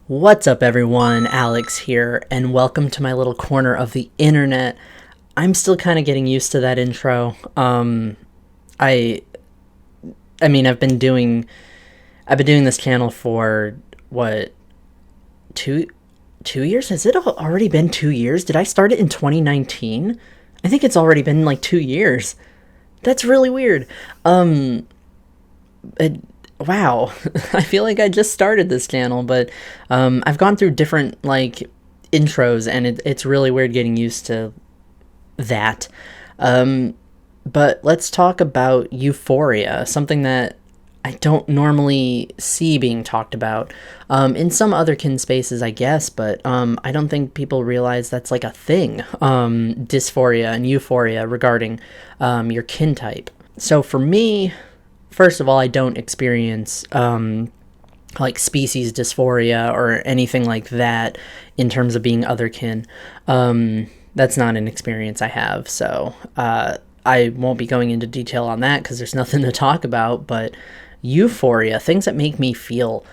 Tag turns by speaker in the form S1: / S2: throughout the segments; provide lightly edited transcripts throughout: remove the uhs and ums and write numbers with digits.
S1: What's up, everyone? Alex here, and welcome to my little corner of the internet. I'm still kind of getting used to that intro. I, I mean, I've been doing this channel for what, two years? Has it already been 2 years? Did I start it in 2019? I think it's already been like 2 years. That's really weird. Wow. I feel like I just started this channel, but I've gone through different like intros, and it's really weird getting used to that. But let's talk about Euphoria, something that I don't normally see being talked about in some otherkin spaces, I guess, but I don't think people realize that's like a thing. Dysphoria and euphoria regarding your kintype. So for me, first of all, I don't experience like species dysphoria or anything like that in terms of being otherkin. That's not an experience I have, so I won't be going into detail on that because there's nothing to talk about. But euphoria, things that make me feel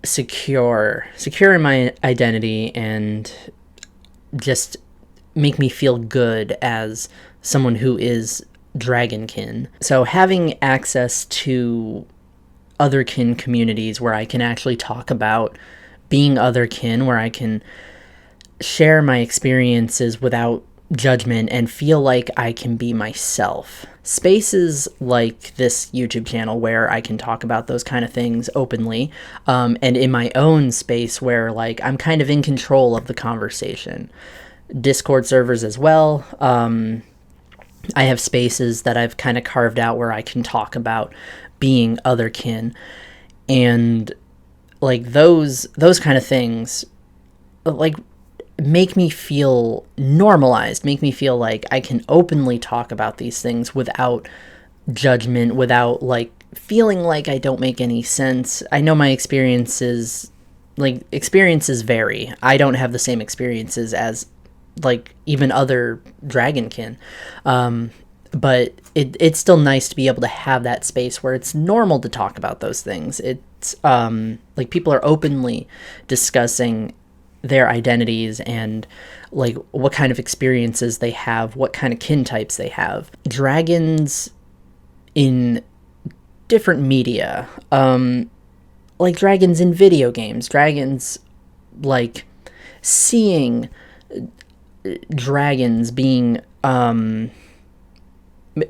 S1: secure in my identity and just make me feel good as someone who is dragonkin. So having access to otherkin communities where I can actually talk about being otherkin, where I can share my experiences without judgment and feel like I can be myself. Spaces like this YouTube channel where I can talk about those kind of things openly, and in my own space where like I'm kind of in control of the conversation. Discord servers as well. I have spaces that I've kind of carved out where I can talk about being otherkin, and like those kind of things like make me feel normalized, make me feel like I can openly talk about these things without judgment, without like feeling like I don't make any sense. I know my experiences vary. I don't have the same experiences as like even other dragonkin, but it's still nice to be able to have that space where it's normal to talk about those things. It's like people are openly discussing their identities and like what kind of experiences they have, what kind of kin types they have. Dragons in different media, like dragons in video games, dragons like seeing dragons being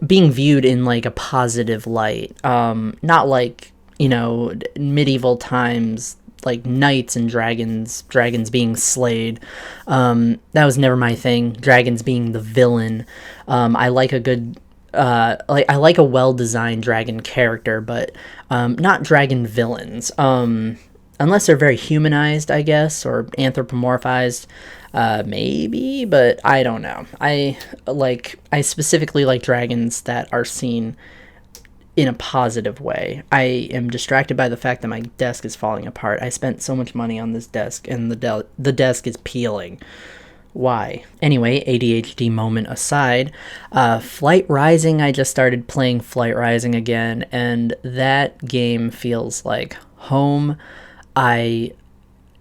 S1: viewed in like a positive light, not like, you know, medieval times, like knights and dragons being slayed. That was never my thing. Dragons being the villain. I like a good I like a well-designed dragon character, but not dragon villains, unless they're very humanized, I guess, or anthropomorphized, maybe, but I don't know. I specifically like dragons that are seen in a positive way. I am distracted by the fact that my desk is falling apart. I spent so much money on this desk, and the desk is peeling. Why? Anyway, ADHD moment aside, Flight Rising, I just started playing Flight Rising again, and that game feels like home. I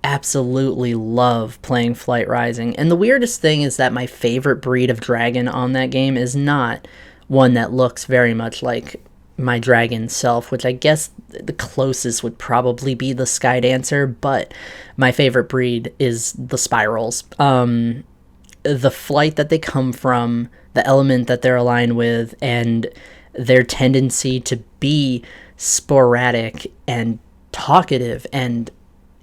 S1: absolutely love playing Flight Rising, and the weirdest thing is that my favorite breed of dragon on that game is not one that looks very much like my dragon self, which I guess the closest would probably be the Skydancer, but my favorite breed is the Spirals. The flight that they come from, the element that they're aligned with, and their tendency to be sporadic and talkative and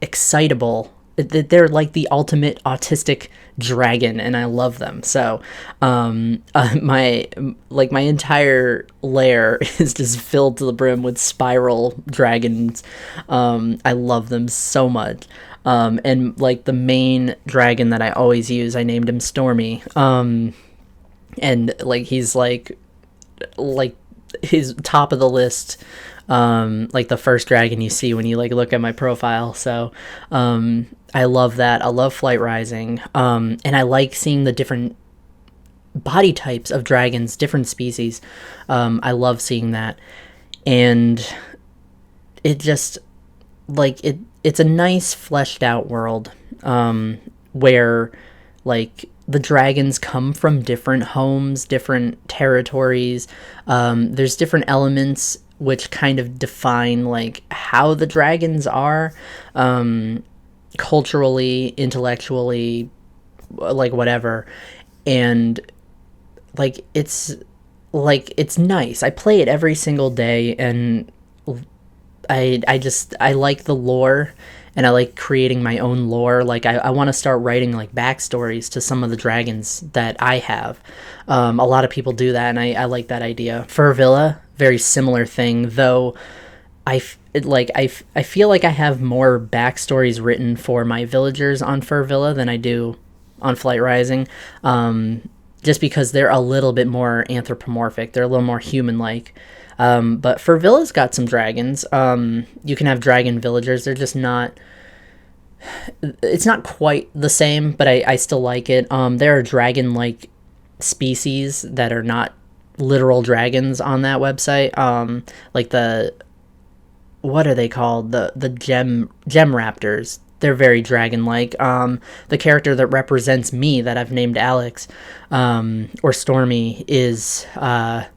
S1: excitable. They're like the ultimate autistic dragon, and I love them. So my entire lair is just filled to the brim with spiral dragons. I love them so much. And like the main dragon that I always use, I named him Stormy. And like he's like his top of the list, like the first dragon you see when you like look at my profile. So I love that. I love Flight Rising, and I like seeing the different body types of dragons, different species. I love seeing that, and it just like it's a nice fleshed out world, where like the dragons come from different homes, different territories. There's different elements which kind of define like how the dragons are, culturally, intellectually, like whatever. And like it's nice. I play it every single day, and I like the lore, and I like creating my own lore. Like I want to start writing like backstories to some of the dragons that I have. A lot of people do that, and I like that idea. Fur Villa, very similar thing, though. I feel like I have more backstories written for my villagers on Fur Villa than I do on Flight Rising. Just because they're a little bit more anthropomorphic, they're a little more human-like. But for Villa's got some dragons. You can have dragon villagers. They're just not... It's not quite the same, but I still like it. There are dragon-like species that are not literal dragons on that website. Like the... What are they called? The gem raptors. They're very dragon-like. The character that represents me, that I've named Alex, or Stormy, is... a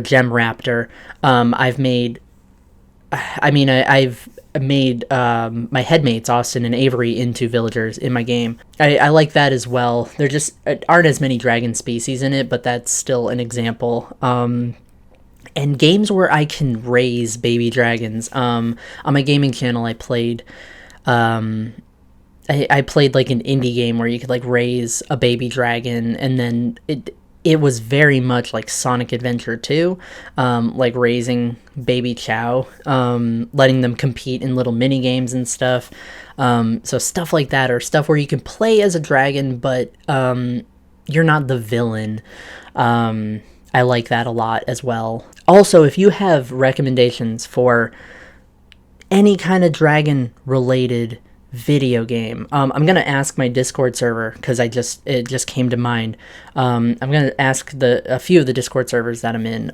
S1: gem raptor. I've made my headmates Austin and Avery into villagers in my game. I like that as well. There just aren't as many dragon species in it, but that's still an example. And games where I can raise baby dragons. On my gaming channel, I played I played like an indie game where you could like raise a baby dragon, and then it was very much like Sonic Adventure 2, like raising baby Chow, letting them compete in little mini games and stuff. So stuff like that, or stuff where you can play as a dragon, but you're not the villain. I like that a lot as well. Also, if you have recommendations for any kind of dragon related video game, I'm gonna ask my Discord server, because it just came to mind. I'm gonna ask a few of the Discord servers that I'm in.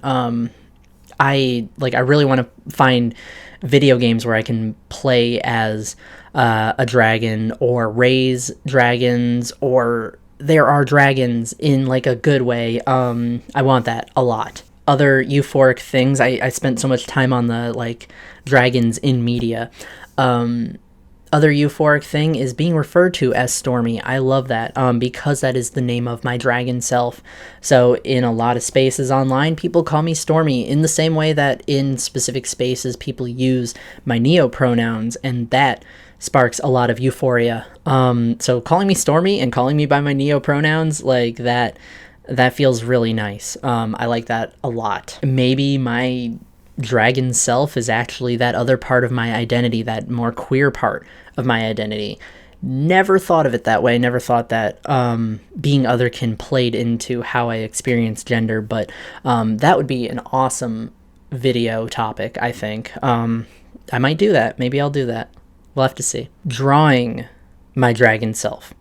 S1: I really want to find video games where I can play as a dragon, or raise dragons, or there are dragons in like a good way. I want that a lot. Other euphoric things, I spent so much time on the like dragons in media. Other euphoric thing is being referred to as Stormy. I love that, because that is the name of my dragon self. So in a lot of spaces online, people call me Stormy, in the same way that in specific spaces people use my neo pronouns, and that sparks a lot of euphoria. So calling me Stormy and calling me by my neo pronouns, like that feels really nice. I like that a lot. Maybe my dragon self is actually that other part of my identity, that more queer part of my identity. Never thought of it that way. Never thought that being otherkin played into how I experience gender, but that would be an awesome video topic, I think. I might do that. Maybe I'll do that. We'll have to see. Drawing my dragon self.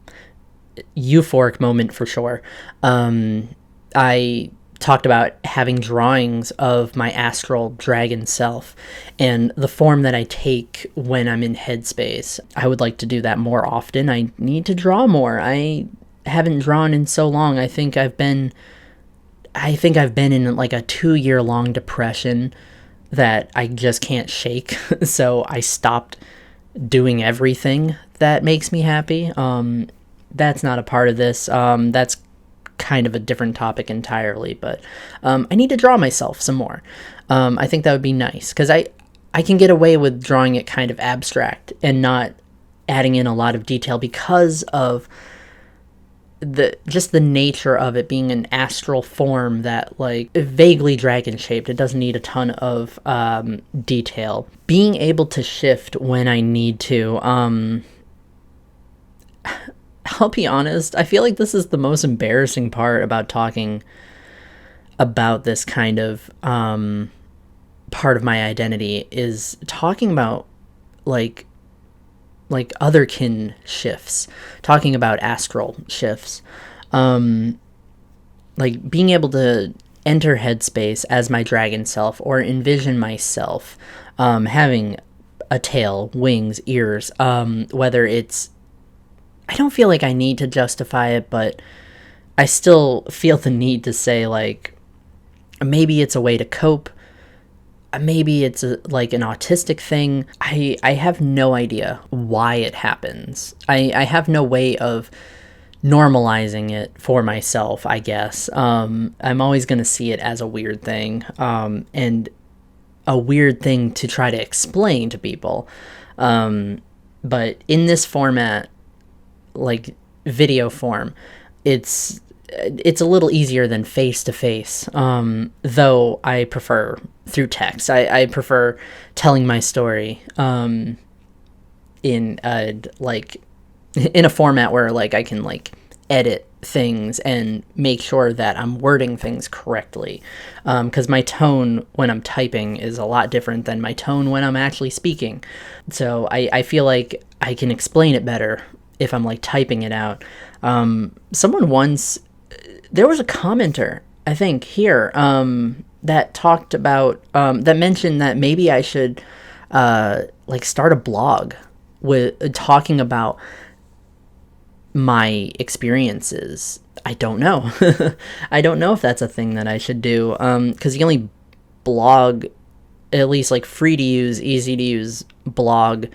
S1: Euphoric moment for sure. I talked about having drawings of my astral dragon self and the form that I take when I'm in headspace. I would like to do that more often. I need to draw more. I haven't drawn in so long. I think I've been in like a 2-year long depression that I just can't shake. So I stopped doing everything that makes me happy. That's not a part of this. That's kind of a different topic entirely, but I need to draw myself some more. I think that would be nice, because I can get away with drawing it kind of abstract and not adding in a lot of detail, because of the nature of it being an astral form that like vaguely dragon shaped. It doesn't need a ton of detail. Being able to shift when I need to. I'll be honest, I feel like this is the most embarrassing part about talking about this kind of part of my identity, is talking about like otherkin shifts, talking about astral shifts, like being able to enter headspace as my dragon self, or envision myself having a tail, wings, ears, whether it's, I don't feel like I need to justify it, but I still feel the need to say, like, maybe it's a way to cope, maybe it's like an autistic thing. I have no idea why it happens. I have no way of normalizing it for myself, I guess. I'm always going to see it as a weird thing, and a weird thing to try to explain to people. But in this format, like video form, it's a little easier than face to face, though I prefer through text. I prefer telling my story in a format where like I can like edit things and make sure that I'm wording things correctly, because my tone when I'm typing is a lot different than my tone when I'm actually speaking. So I feel like I can explain it better if I'm like typing it out. Someone once, there was a commenter, I think here, that talked about, that mentioned that maybe I should like start a blog with talking about my experiences. I don't know. I don't know if that's a thing that I should do, because the only blog, at least like free to use, easy to use blog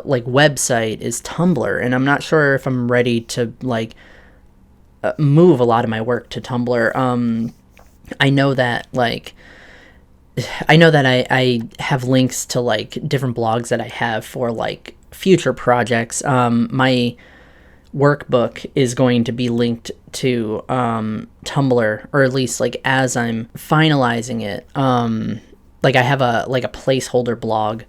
S1: like website is Tumblr, and I'm not sure if I'm ready to like move a lot of my work to Tumblr. I know that I have links to like different blogs that I have for like future projects. My workbook is going to be linked to Tumblr, or at least like as I'm finalizing it. Like I have a placeholder blog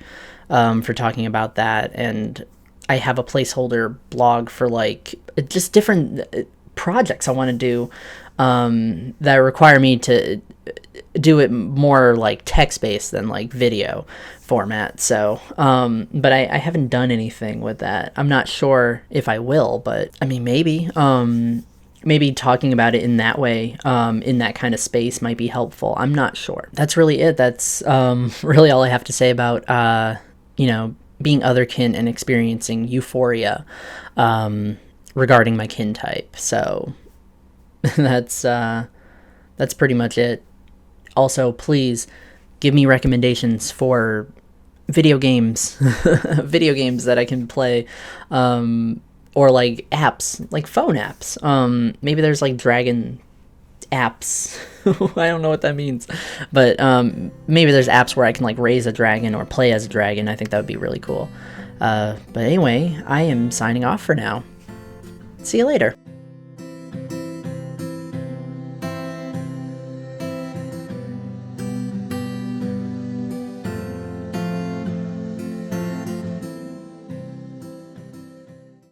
S1: for talking about that, and I have a placeholder blog for like just different projects I want to do that require me to do it more like text-based than like video format. So but I haven't done anything with that. I'm not sure if I will, but I mean maybe maybe talking about it in that way, in that kind of space, might be helpful. I'm not sure. That's really it. That's really all I have to say about being otherkin and experiencing euphoria regarding my kintype. So that's pretty much it. Also, please give me recommendations for video games, video games that I can play, or like apps, like phone apps. Maybe there's like dragon apps. I don't know what that means, but maybe there's apps where I can like raise a dragon or play as a dragon. I think that would be really cool. But anyway, I am signing off for now. See you later.